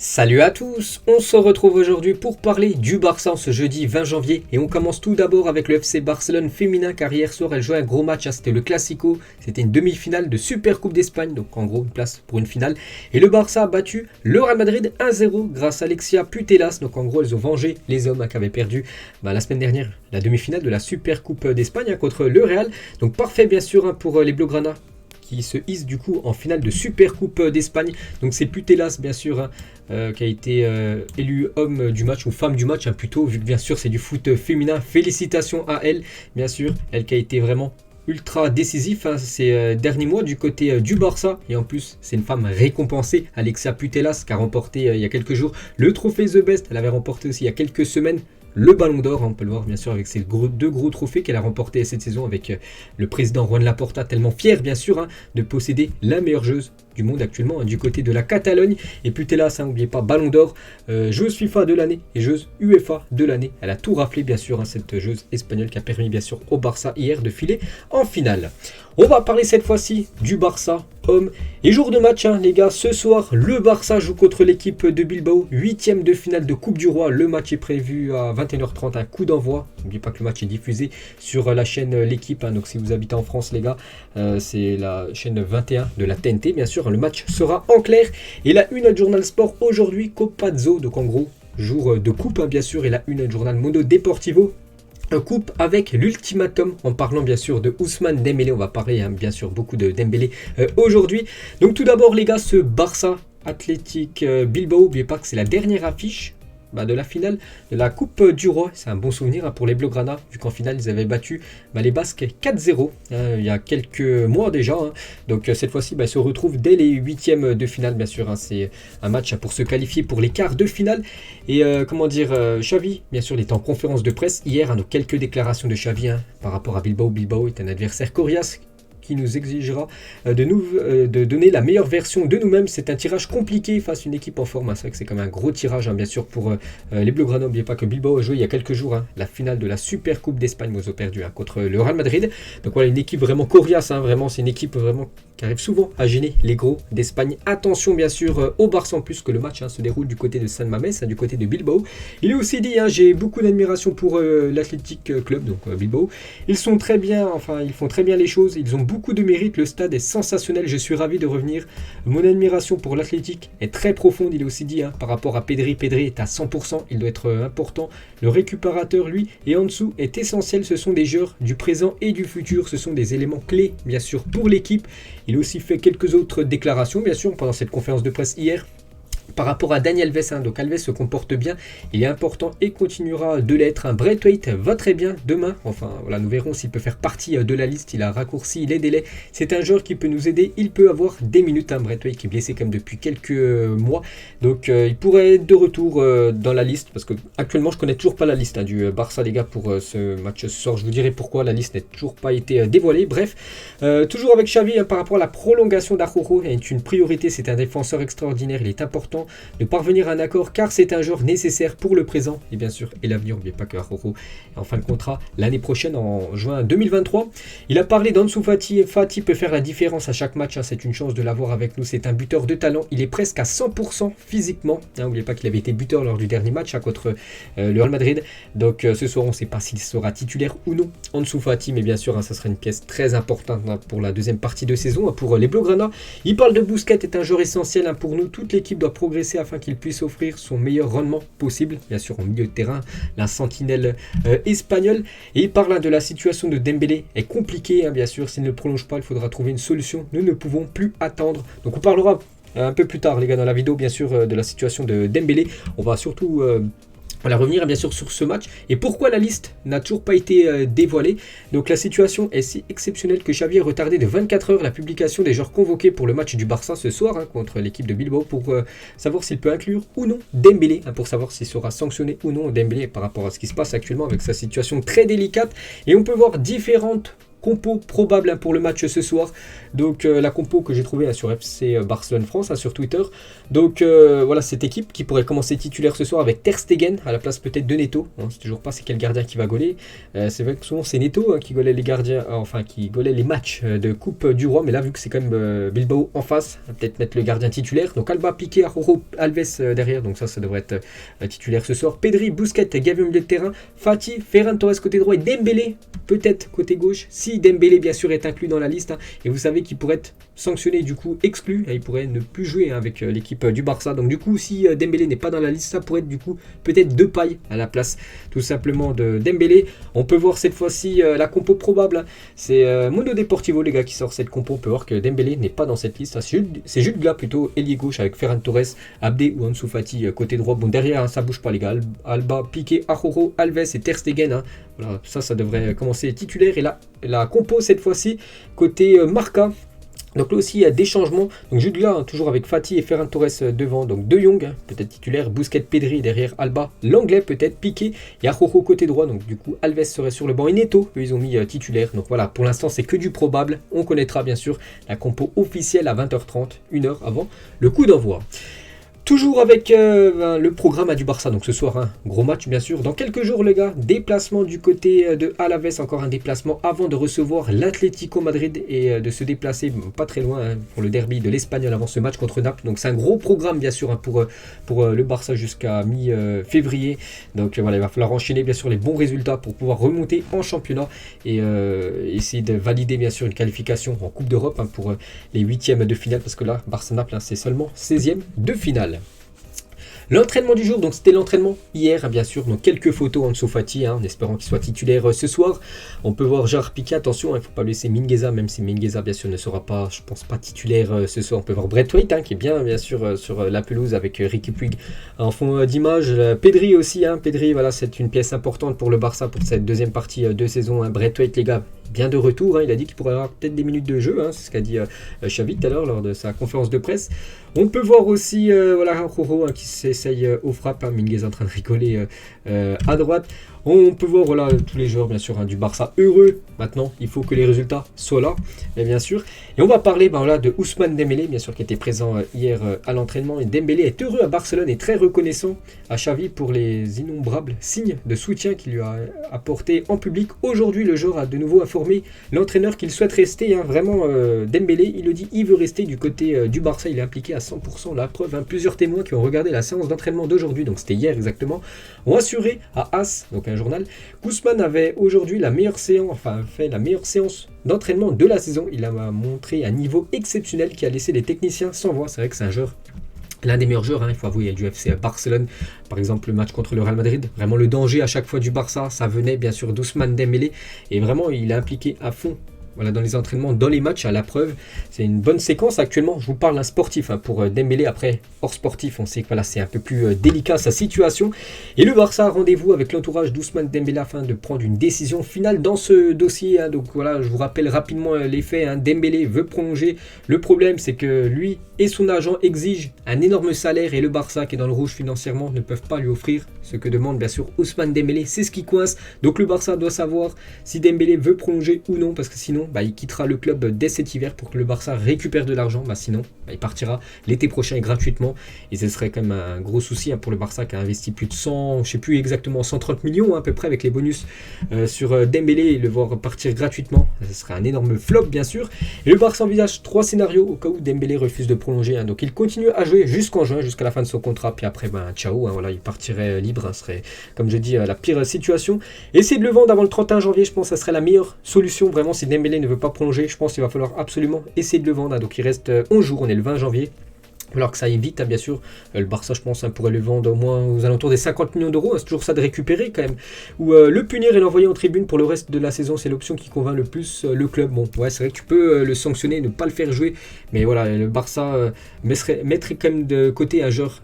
Salut à tous, on se retrouve aujourd'hui pour parler du Barça en ce jeudi 20 janvier et on commence tout d'abord avec le FC Barcelone féminin car hier soir elle jouait un gros match, c'était le Classico, c'était une demi-finale de Super Coupe d'Espagne, donc en gros une place pour une finale et le Barça a battu le Real Madrid 1-0 grâce à Alexia Putellas, donc en gros elles ont vengé les hommes qui avaient perdu la semaine dernière la demi-finale de la Super Coupe d'Espagne contre le Real, donc parfait bien sûr pour les Blaugrana qui se hisse du coup en finale de Super Coupe d'Espagne. Donc c'est Putellas bien sûr qui a été élu homme du match ou femme du match plutôt, vu que bien sûr c'est du foot féminin. Félicitations à elle, bien sûr, elle qui a été vraiment ultra décisif ces derniers mois du côté du Barça, et en plus c'est une femme récompensée, Alexia Putellas qui a remporté il y a quelques jours le trophée The Best. Elle avait remporté aussi il y a quelques semaines le Ballon d'Or, on peut le voir bien sûr avec ces deux gros trophées qu'elle a remportés cette saison avec le président Juan Laporta, tellement fier bien sûr de posséder la meilleure joueuse du monde actuellement du côté de la Catalogne. Et Putellas, n'oubliez pas, Ballon d'Or, joueuse FIFA de l'année et joueuse UEFA de l'année. Elle a tout raflé bien sûr, cette joueuse espagnole qui a permis bien sûr au Barça hier de filer en finale. On va parler cette fois-ci du Barça homme et jour de match les gars. Ce soir le Barça joue contre l'équipe de Bilbao, 8e de finale de Coupe du Roi. Le match est prévu à 21h30, un coup d'envoi. N'oubliez pas que le match est diffusé sur la chaîne L'équipe, donc si vous habitez en France les gars, c'est la chaîne 21 de la TNT bien sûr. Le match sera en clair et la une Journal Sport aujourd'hui, Copazzo, donc en gros jour de coupe bien sûr, et la une Journal Mundo Deportivo coupe avec l'ultimatum, en parlant bien sûr de Ousmane Dembélé. On va parler bien sûr beaucoup de Dembélé aujourd'hui. Donc tout d'abord les gars, ce Barça Athletic Bilbao, n'oubliez pas que c'est la dernière affiche de la finale de la Coupe du Roi. C'est un bon souvenir pour les Blaugrana, vu qu'en finale ils avaient battu les Basques 4-0 il y a quelques mois déjà. Donc cette fois-ci ils se retrouvent dès les huitièmes de finale bien sûr. C'est un match pour se qualifier pour les quarts de finale. Et Xavi bien sûr il était en conférence de presse hier. Donc quelques déclarations de Xavi par rapport à Bilbao. Bilbao est un adversaire coriace qui nous exigera de donner la meilleure version de nous-mêmes. C'est un tirage compliqué face à une équipe en forme. C'est vrai que c'est quand même un gros tirage bien sûr pour les Blaugrana. N'oubliez pas que Bilbao a joué il y a quelques jours la finale de la Super Coupe d'Espagne, ils ont perdu contre le Real Madrid. Donc voilà, une équipe vraiment coriace, vraiment c'est une équipe vraiment qui arrive souvent à gêner les gros d'Espagne. Attention bien sûr au Barça, en plus que le match se déroule du côté de San Mamés, du côté de Bilbao. Il est aussi dit, j'ai beaucoup d'admiration pour l'Athletic Club, donc Bilbao. Ils sont très bien, ils font très bien les choses, ils ont beaucoup de mérite, le stade est sensationnel, je suis ravi de revenir. Mon admiration pour l'Athletic est très profonde. Il est aussi dit par rapport à Pedri est à 100%, il doit être important. Le récupérateur lui et en dessous est essentiel, ce sont des joueurs du présent et du futur, ce sont des éléments clés bien sûr pour l'équipe. Il a aussi fait quelques autres déclarations bien sûr pendant cette conférence de presse hier par rapport à Dani Alves. Donc Alves se comporte bien, il est important et continuera de l'être. Braithwaite va très bien demain, nous verrons s'il peut faire partie de la liste. Il a raccourci les délais, c'est un joueur qui peut nous aider, il peut avoir des minutes. Braithwaite qui est blessé comme depuis quelques mois, donc il pourrait être de retour dans la liste, parce que actuellement je connais toujours pas la liste du Barça les gars pour ce match ce soir. Je vous dirai pourquoi la liste n'a toujours pas été dévoilée. Bref, toujours avec Xavi par rapport à la prolongation d'Araujo, est une priorité, c'est un défenseur extraordinaire, il est important de parvenir à un accord car c'est un joueur nécessaire pour le présent et bien sûr et l'avenir. N'oubliez pas que Araujo est en fin de contrat l'année prochaine en juin 2023. Il a parlé d'Ansu Fati. Fati peut faire la différence à chaque match, c'est une chance de l'avoir avec nous, c'est un buteur de talent, il est presque à 100% physiquement. N'oubliez pas qu'il avait été buteur lors du dernier match contre le Real Madrid. Donc ce soir on ne sait pas s'il sera titulaire ou non, Ansu Fati, mais bien sûr ça sera une pièce très importante pour la deuxième partie de saison pour les Blaugrana. Il parle de Busquets, est un joueur essentiel pour nous, toute l'équipe doit progresser afin qu'il puisse offrir son meilleur rendement possible, bien sûr en milieu de terrain, la sentinelle espagnole. Et il parle de la situation de Dembélé, est compliquée bien sûr, s'il ne prolonge pas il faudra trouver une solution, nous ne pouvons plus attendre. Donc on parlera un peu plus tard les gars dans la vidéo bien sûr de la situation de Dembélé. On va surtout revenir bien sûr sur ce match et pourquoi la liste n'a toujours pas été dévoilée. Donc la situation est si exceptionnelle que Xavi a retardé de 24 heures la publication des joueurs convoqués pour le match du Barça ce soir contre l'équipe de Bilbao pour savoir s'il peut inclure ou non Dembélé, pour savoir s'il sera sanctionné ou non Dembélé par rapport à ce qui se passe actuellement avec sa situation très délicate. Et on peut voir différentes compo probable pour le match ce soir. Donc la compo que j'ai trouvée sur FC Barcelone France, sur Twitter. Donc voilà, cette équipe qui pourrait commencer titulaire ce soir avec Ter Stegen à la place peut-être de Neto. C'est toujours pas c'est quel gardien qui va gauler. C'est vrai que souvent c'est Neto qui gaulait les gardiens, qui gaulait les matchs de Coupe du Roi. Mais là, vu que c'est quand même Bilbao en face, on va peut-être mettre le gardien titulaire. Donc Alba, Piqué, Araujo, Alves derrière. Donc ça devrait être titulaire ce soir. Pedri, Busquets, Gavi au milieu de terrain. Fati, Ferran Torres côté droit et Dembélé peut-être côté gauche. Si Dembélé bien sûr est inclus dans la liste. Et vous savez qu'il pourrait être sanctionné, du coup exclu. Il pourrait ne plus jouer avec l'équipe du Barça. Donc du coup, si Dembélé n'est pas dans la liste, ça pourrait être du coup peut-être Depay à la place tout simplement de Dembélé. On peut voir cette fois-ci la compo probable. C'est Mundo Deportivo les gars qui sort cette compo. On peut voir que Dembélé n'est pas dans cette liste. C'est Jude Gla plutôt, ailier gauche avec Ferran Torres, Abdé ou Ansu Fati côté droit. Bon derrière ça bouge pas les gars. Alba, Piqué, Araujo, Alves et Ter Stegen. Voilà, ça devrait commencer titulaire. Et là la compo cette fois-ci côté Marca. Donc là aussi il y a des changements. Donc Jude Gla toujours avec Fati et Ferran Torres devant. Donc De Jong peut-être titulaire, Busquets, Pedri derrière Alba, l'anglais peut-être, Piqué et Araujo côté droit. Donc du coup Alves serait sur le banc et Neto, eux ils ont mis titulaire. Donc voilà, pour l'instant c'est que du probable. On connaîtra bien sûr la compo officielle à 20h30, 1h avant le coup d'envoi. Toujours avec le programme du Barça, donc ce soir, gros match bien sûr. Dans quelques jours les gars, déplacement du côté de Alaves, encore un déplacement avant de recevoir l'Atlético Madrid et de se déplacer pas très loin pour le derby de l'Espagnol avant ce match contre Naples. Donc c'est un gros programme bien sûr pour le Barça jusqu'à mi-février. Donc voilà, il va falloir enchaîner bien sûr les bons résultats pour pouvoir remonter en championnat et essayer de valider bien sûr une qualification en Coupe d'Europe pour les huitièmes de finale, parce que là, Barça-Naples c'est seulement 16e de finale. L'entraînement du jour, donc c'était l'entraînement hier, bien sûr. Donc quelques photos en Ansu Fati, en espérant qu'il soit titulaire ce soir. On peut voir Gérard Piqué, attention, il ne faut pas laisser Mingueza, même si Mingueza, bien sûr, ne sera pas, je pense pas titulaire ce soir. On peut voir Braithwaite, qui est bien sûr, sur la pelouse avec Riqui Puig en fond d'image. Pedri aussi, Pedri, voilà, c'est une pièce importante pour le Barça pour cette deuxième partie de saison. Braithwaite, les gars, bien de retour. Il a dit qu'il pourrait avoir peut-être des minutes de jeu. C'est ce qu'a dit Xavi tout à l'heure lors de sa conférence de presse. On peut voir aussi Araujo qui s'essaye aux frappes. Mingueza en train de rigoler à droite. On peut voir tous les joueurs bien sûr du Barça heureux. Maintenant, il faut que les résultats soient là, bien sûr. Et on va parler de Ousmane Dembélé, bien sûr, qui était présent hier à l'entraînement. Et Dembélé est heureux à Barcelone et très reconnaissant à Xavi pour les innombrables signes de soutien qu'il lui a apporté en public. Aujourd'hui, le joueur a de nouveau informé l'entraîneur qu'il souhaite rester. Vraiment, Dembélé, il le dit, il veut rester du côté du Barça. Il est impliqué à 100%. La preuve, plusieurs témoins qui ont regardé la séance d'entraînement d'aujourd'hui, donc c'était hier exactement, ont assuré à AS, donc un journal, qu'Ousmane avait aujourd'hui fait la meilleure séance d'entraînement de la saison. Il a montré un niveau exceptionnel qui a laissé les techniciens sans voix. C'est vrai que c'est un joueur, l'un des meilleurs joueurs, il faut avouer, du FC Barcelone. Par exemple, le match contre le Real Madrid, vraiment le danger à chaque fois du Barça, ça venait bien sûr d'Ousmane Dembélé. Et vraiment, il est impliqué à fond dans les entraînements, dans les matchs, à la preuve. C'est une bonne séquence actuellement. Je vous parle d'un sportif pour Dembélé. Après, hors sportif, on sait que c'est un peu plus délicat sa situation. Et le Barça a rendez-vous avec l'entourage d'Ousmane Dembélé afin de prendre une décision finale dans ce dossier. Donc voilà, je vous rappelle rapidement les faits. Dembélé veut prolonger. Le problème, c'est que lui et son agent exigent un énorme salaire et le Barça, qui est dans le rouge financièrement, ne peuvent pas lui offrir ce que demande bien sûr Ousmane Dembélé. C'est ce qui coince. Donc le Barça doit savoir si Dembélé veut prolonger ou non, parce que sinon, il quittera le club dès cet hiver pour que le Barça récupère de l'argent. Sinon, il partira l'été prochain gratuitement. Et ce serait quand même un gros souci pour le Barça qui a investi plus de 100, je sais plus exactement, 130 millions à peu près avec les bonus sur Dembélé, et le voir partir gratuitement. Ce serait un énorme flop bien sûr. Et le Barça envisage 3 scénarios au cas où Dembélé refuse de prolonger. Donc il continue à jouer jusqu'en juin, jusqu'à la fin de son contrat. Puis après, ciao, il partirait libre. Ce serait, comme je dis, la pire situation. Essayer de le vendre avant le 31 janvier, je pense que ça serait la meilleure solution. Vraiment, si Dembélé ne veut pas prolonger, je pense qu'il va falloir absolument essayer de le vendre. Donc il reste 11 jours, on est le 20 janvier. Alors que ça aille vite, bien sûr. Le Barça, je pense, pourrait le vendre au moins aux alentours des 50 millions d'euros. C'est toujours ça de récupérer quand même. Ou le punir et l'envoyer en tribune pour le reste de la saison, c'est l'option qui convainc le plus le club. Bon, ouais, c'est vrai que tu peux le sanctionner, ne pas le faire jouer. Mais voilà, le Barça mettrait quand même de côté un joueur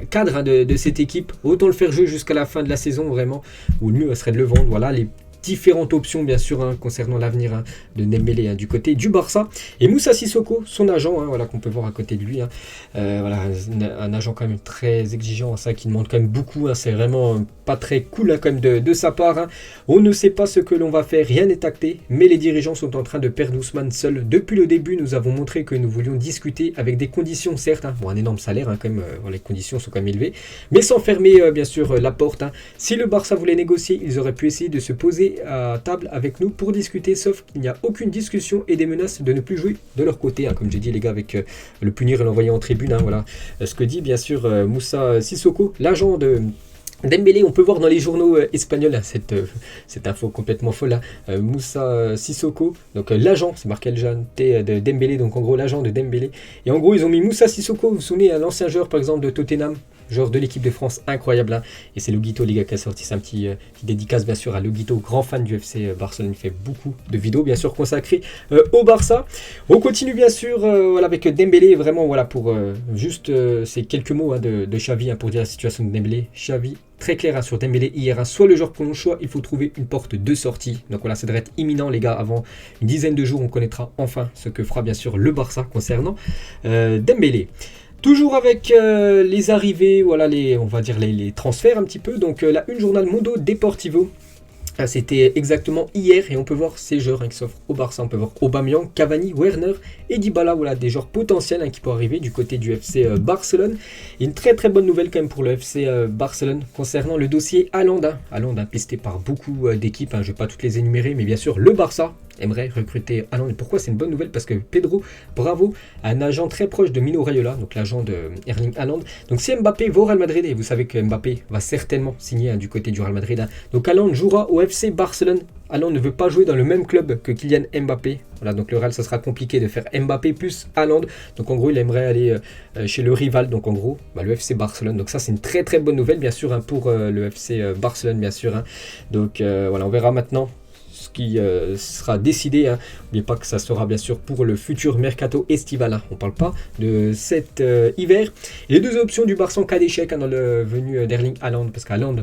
cadre de cette équipe. Autant le faire jouer jusqu'à la fin de la saison, vraiment. Ou le mieux serait de le vendre. Voilà, les différentes options bien sûr concernant l'avenir de Dembélé du côté du Barça. Et Moussa Sissoko, son agent, voilà, qu'on peut voir à côté de lui, voilà, un agent quand même très exigeant, ça qui demande quand même beaucoup, c'est vraiment pas très cool quand même de sa part. On ne sait pas ce que l'on va faire, rien n'est acté, mais les dirigeants sont en train de perdre Ousmane seul. Depuis le début, nous avons montré que nous voulions discuter avec des conditions certes, bon, un énorme salaire quand même, les conditions sont quand même élevées, mais sans fermer bien sûr la porte. Si le Barça voulait négocier, ils auraient pu essayer de se poser à table avec nous pour discuter, sauf qu'il n'y a aucune discussion et des menaces de ne plus jouer de leur côté, comme j'ai dit les gars, avec le punir et l'envoyer en tribune, voilà ce que dit bien sûr Moussa Sissoko, l'agent de Dembélé. On peut voir dans les journaux espagnols cette info complètement folle, Moussa Sissoko, donc l'agent, c'est marqué de Dembélé, donc en gros l'agent de Dembélé, et en gros ils ont mis Moussa Sissoko, vous vous souvenez, un ancien joueur par exemple de Tottenham, joueur de l'équipe de France, incroyable, et c'est Loguito les gars qui a sorti, c'est un petit dédicace bien sûr à Loguito, grand fan du FC Barcelone, il fait beaucoup de vidéos bien sûr consacrées au Barça. On continue bien sûr voilà, avec Dembélé, vraiment voilà pour juste ces quelques mots de Xavi pour dire la situation de Dembélé. Xavi très clair sur Dembélé hier, soit le joueur que l'on choisit, il faut trouver une porte de sortie, donc voilà, ça devrait être imminent les gars, avant une dizaine de jours on connaîtra enfin ce que fera bien sûr le Barça concernant Dembélé. Toujours avec les arrivées, voilà, on va dire les transferts un petit peu. Donc la une journal Mundo Deportivo, c'était exactement hier, et on peut voir ces joueurs qui s'offrent au Barça. On peut voir Aubameyang, Cavani, Werner et Dybala, voilà, des joueurs potentiels qui pourraient arriver du côté du FC Barcelone. Et une très très bonne nouvelle quand même pour le FC Barcelone concernant le dossier Haaland. Haaland pisté par beaucoup d'équipes, je ne vais pas toutes les énumérer, mais bien sûr le Barça aimerait recruter Haaland. Et pourquoi c'est une bonne nouvelle? Parce que Pedro Bravo a un agent très proche de Mino Raiola, donc l'agent de Erling Haaland. Donc si Mbappé va au Real Madrid, et vous savez que Mbappé va certainement signer du côté du Real Madrid, donc Haaland jouera au FC Barcelone. Haaland ne veut pas jouer dans le même club que Kylian Mbappé. Voilà, donc le Real, ça sera compliqué de faire Mbappé plus Haaland. Donc en gros, il aimerait aller chez le rival, donc en gros, le FC Barcelone. Donc ça, c'est une très très bonne nouvelle, bien sûr, pour le FC Barcelone, bien sûr. Donc voilà, on verra maintenant ce qui sera décidé. N'oubliez pas que ça sera bien sûr pour le futur mercato estival. On ne parle pas de cet hiver. Et les deux options du Barça en cas d'échec dans le venu d'Erling Haaland, parce qu'Haaland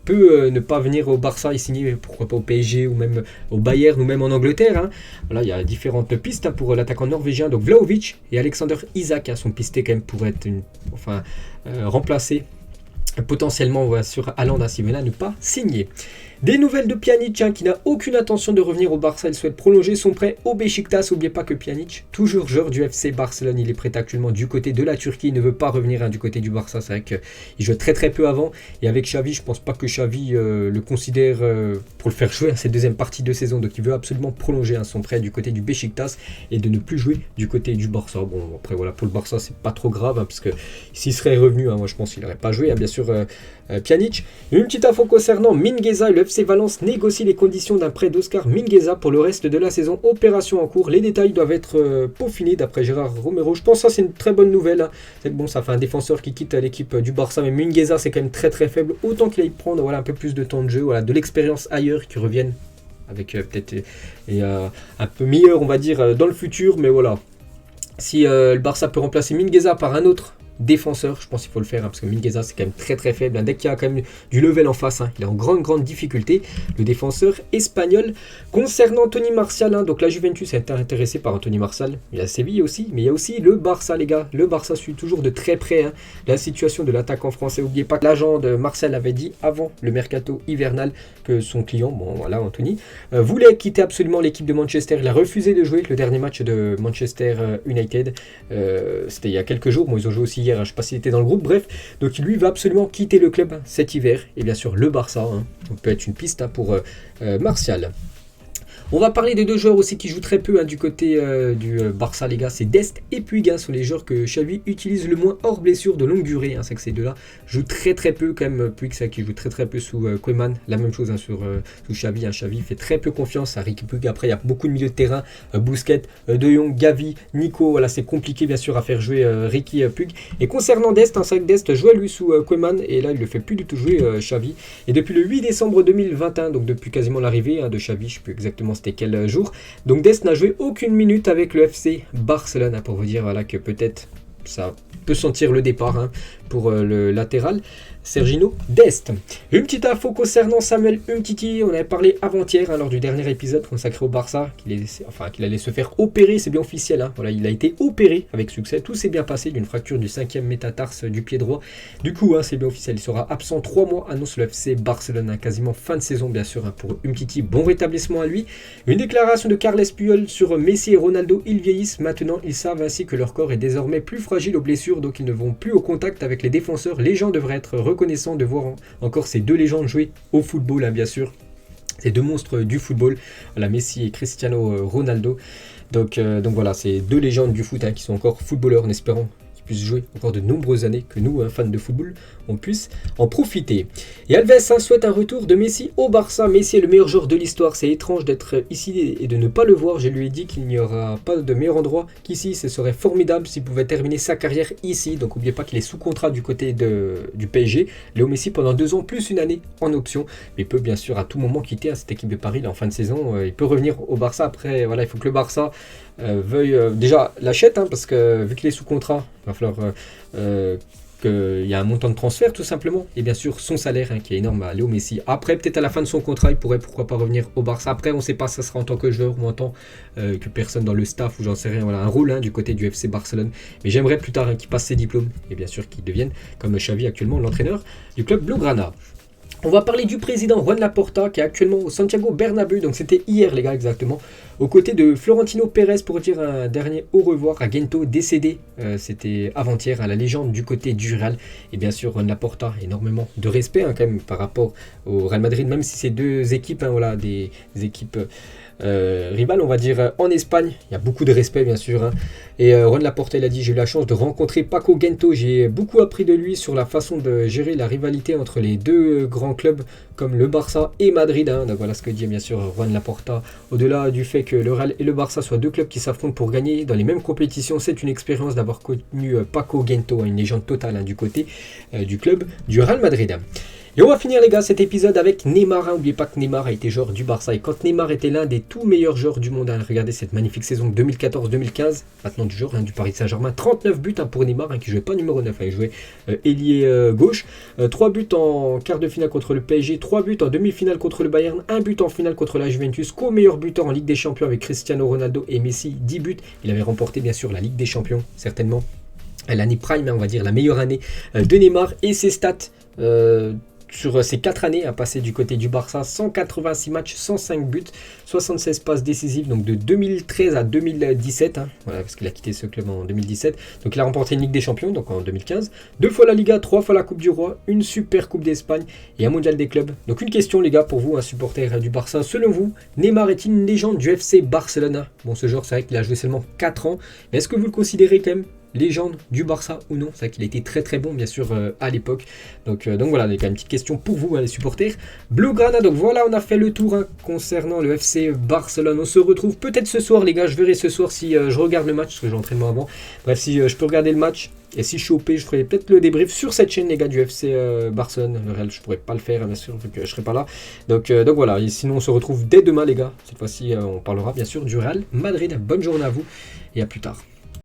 peut ne pas venir au Barça et signer, pourquoi pas au PSG ou même au Bayern ou même en Angleterre. Voilà, il y a différentes pistes pour l'attaquant norvégien. Donc Vlahovic et Alexander Isak sont pistés quand même pour être remplacés potentiellement sur Haaland si Vela ne pas signer. Des nouvelles de Pjanic qui n'a aucune intention de revenir au Barça, il souhaite prolonger son prêt au Beşiktaş. N'oubliez pas que Pjanic, toujours joueur du FC Barcelone, il est prêt actuellement du côté de la Turquie, il ne veut pas revenir du côté du Barça. C'est vrai qu'il jouait très très peu avant, et avec Xavi, je pense pas que Xavi le considère pour le faire jouer cette deuxième partie de saison, donc il veut absolument prolonger son prêt du côté du Beşiktaş et de ne plus jouer du côté du Barça. Bon, après voilà, pour le Barça c'est pas trop grave, parce que s'il serait revenu, moi je pense qu'il n'aurait pas joué, bien sûr Pjanic. Une petite info concernant Mingueza, le FC Valence négocie les conditions d'un prêt d'Oscar Mingueza pour le reste de la saison. Opération en cours, les détails doivent être peaufinés d'après Gérard Romero. Je pense que ça c'est une très bonne nouvelle. C'est bon, ça fait un défenseur qui quitte l'équipe du Barça, mais Mingueza c'est quand même très très faible. Autant qu'il aille prendre un peu plus de temps de jeu, de l'expérience ailleurs, qui revienne avec peut-être un peu meilleur on va dire dans le futur. Mais voilà, si le Barça peut remplacer Mingueza par un autre défenseur, je pense qu'il faut le faire, parce que Mingueza c'est quand même très très faible. Dès qu'il y a quand même du level en face, il est en grande difficulté, le défenseur espagnol. Concernant Anthony Martial, donc la Juventus est intéressée par Anthony Martial, il y a Séville aussi, mais il y a aussi le Barça les gars. Le Barça suit toujours de très près la situation de l'attaquant français. N'oubliez pas que l'agent de Martial avait dit avant le mercato hivernal que son client, Anthony, voulait quitter absolument l'équipe de Manchester. Il a refusé de jouer le dernier match de Manchester United, c'était il y a quelques jours. Ils ont joué aussi hier, je ne sais pas s'il était dans le groupe, bref, donc lui va absolument quitter le club cet hiver, et bien sûr le Barça peut être une piste pour Martial. On va parler de deux joueurs aussi qui jouent très peu du côté du Barça les gars, c'est Dest et Puig, sont les joueurs que Xavi utilise le moins hors blessure de longue durée, c'est que ces deux-là jouent très très peu quand même. Puig qui joue très très peu sous Koeman, la même chose sous Xavi. Xavi fait très peu confiance à Riqui Puig. Après il y a beaucoup de milieux de terrain, Busquets, De Jong, Gavi, Nico, voilà, c'est compliqué bien sûr à faire jouer Riqui Puig. Et concernant Dest, c'est vrai que Dest jouait lui sous Koeman, et là il le fait plus du tout jouer Xavi. Et depuis le 8 décembre 2021, donc depuis quasiment l'arrivée de Xavi, je ne sais plus exactement c'était quel jour, donc Dest n'a joué aucune minute avec le FC Barcelone, pour vous dire que peut-être ça peut sentir le départ hein, pour le latéral Sergino Dest. Une petite info concernant Samuel Umtiti, on avait parlé avant-hier hein, lors du dernier épisode consacré au Barça, qu'il allait se faire opérer, c'est bien officiel, hein. Voilà, il a été opéré avec succès, tout s'est bien passé d'une fracture du 5e métatarse du pied droit, du coup hein, c'est bien officiel, il sera absent 3 mois, annonce le FC Barcelone, hein, quasiment fin de saison bien sûr hein, pour Umtiti, bon rétablissement à lui. Une déclaration de Carles Puyol sur Messi et Ronaldo, ils vieillissent, maintenant ils savent ainsi que leur corps est désormais plus fragile aux blessures, donc ils ne vont plus au contact avec les défenseurs, les gens devraient être reconnaissant de voir encore ces deux légendes jouer au football, hein, bien sûr. Ces deux monstres du football, voilà, Messi et Cristiano Ronaldo. Donc voilà, ces deux légendes du foot hein, qui sont encore footballeurs en espérant qu'ils puissent jouer encore de nombreuses années, que nous, hein, fans de football, on puisse en profiter. Et Alves hein, souhaite un retour de Messi au Barça. Messi est le meilleur joueur de l'histoire. C'est étrange d'être ici et de ne pas le voir. Je lui ai dit qu'il n'y aura pas de meilleur endroit qu'ici. Ce serait formidable s'il pouvait terminer sa carrière ici. Donc n'oubliez pas qu'il est sous contrat du côté du PSG. Léo Messi pendant 2 ans plus une année en option. Mais il peut bien sûr à tout moment quitter hein, cette équipe de Paris là, en fin de saison. Il peut revenir au Barça. Après, voilà, il faut que le Barça veuille déjà l'achète hein, parce que vu qu'il est sous contrat, il va falloir qu'il y a un montant de transfert tout simplement et bien sûr son salaire hein, qui est énorme à Léo Messi. Après peut-être à la fin de son contrat il pourrait pourquoi pas revenir au Barça. Après on ne sait pas si ça sera en tant que joueur ou en tant que personne dans le staff ou j'en sais rien, voilà, un rôle hein, du côté du FC Barcelone, mais j'aimerais plus tard hein, qu'il passe ses diplômes et bien sûr qu'il devienne comme Xavi actuellement l'entraîneur du club Blaugrana. On va parler du président Juan Laporta qui est actuellement au Santiago Bernabéu, donc c'était hier les gars exactement, aux côtés de Florentino Pérez pour dire un dernier au revoir à Gento décédé, c'était avant-hier à la légende du côté du Real. Et bien sûr Juan Laporta, énormément de respect hein, quand même par rapport au Real Madrid, même si c'est deux équipes, hein, voilà, des équipes rivales on va dire en Espagne, il y a beaucoup de respect bien sûr hein. Et Juan Laporta il a dit: j'ai eu la chance de rencontrer Paco Gento, j'ai beaucoup appris de lui sur la façon de gérer la rivalité entre les deux grands clubs comme le Barça et Madrid hein. Donc voilà ce que dit bien sûr Juan Laporta. Au-delà du fait que le Real et le Barça soient deux clubs qui s'affrontent pour gagner dans les mêmes compétitions, c'est une expérience d'avoir connu Paco Gento, une légende totale hein, du côté du club du Real Madrid. Et on va finir les gars cet épisode avec Neymar. N'oubliez pas que Neymar a été joueur du Barça. Et quand Neymar était l'un des tout meilleurs joueurs du monde, hein, regardez cette magnifique saison 2014-2015, maintenant du joueur hein, du Paris Saint-Germain, 39 buts hein, pour Neymar, hein, qui ne jouait pas numéro 9, hein, il jouait ailier gauche. 3 buts en quart de finale contre le PSG, 3 buts en demi-finale contre le Bayern, 1 but en finale contre la Juventus, co-meilleur buteur en Ligue des Champions avec Cristiano Ronaldo et Messi, 10 buts. Il avait remporté bien sûr la Ligue des Champions, certainement l'année prime, hein, on va dire la meilleure année de Neymar. Et ses stats sur ces 4 années à passer du côté du Barça: 186 matchs, 105 buts, 76 passes décisives, donc de 2013 à 2017, hein, voilà, parce qu'il a quitté ce club en 2017. Donc il a remporté une Ligue des Champions donc en 2015, 2 fois la Liga, 3 fois la Coupe du Roi, une Super Coupe d'Espagne et un Mondial des clubs. Donc une question les gars pour vous, un supporter du Barça, selon vous, Neymar est-il une légende du FC Barcelone? Bon, ce joueur c'est vrai qu'il a joué seulement 4 ans, mais est-ce que vous le considérez quand même légende du Barça ou non? C'est vrai qu'il a été très très bon bien sûr à l'époque. Donc voilà, il y a quand même une petite question pour vous hein, les supporters Blaugrana. Donc voilà, on a fait le tour hein, concernant le FC Barcelone. On se retrouve peut-être ce soir les gars, je verrai ce soir si je regarde le match, parce que j'ai l'entraînement avant. Bref, si je peux regarder le match et si je suis OP, je ferai peut-être le débrief sur cette chaîne les gars du FC Barcelone. Le Real je pourrais pas le faire bien sûr vu que je serai pas là. Donc voilà, et sinon on se retrouve dès demain les gars. Cette fois-ci on parlera bien sûr du Real Madrid. Bonne journée à vous et à plus tard.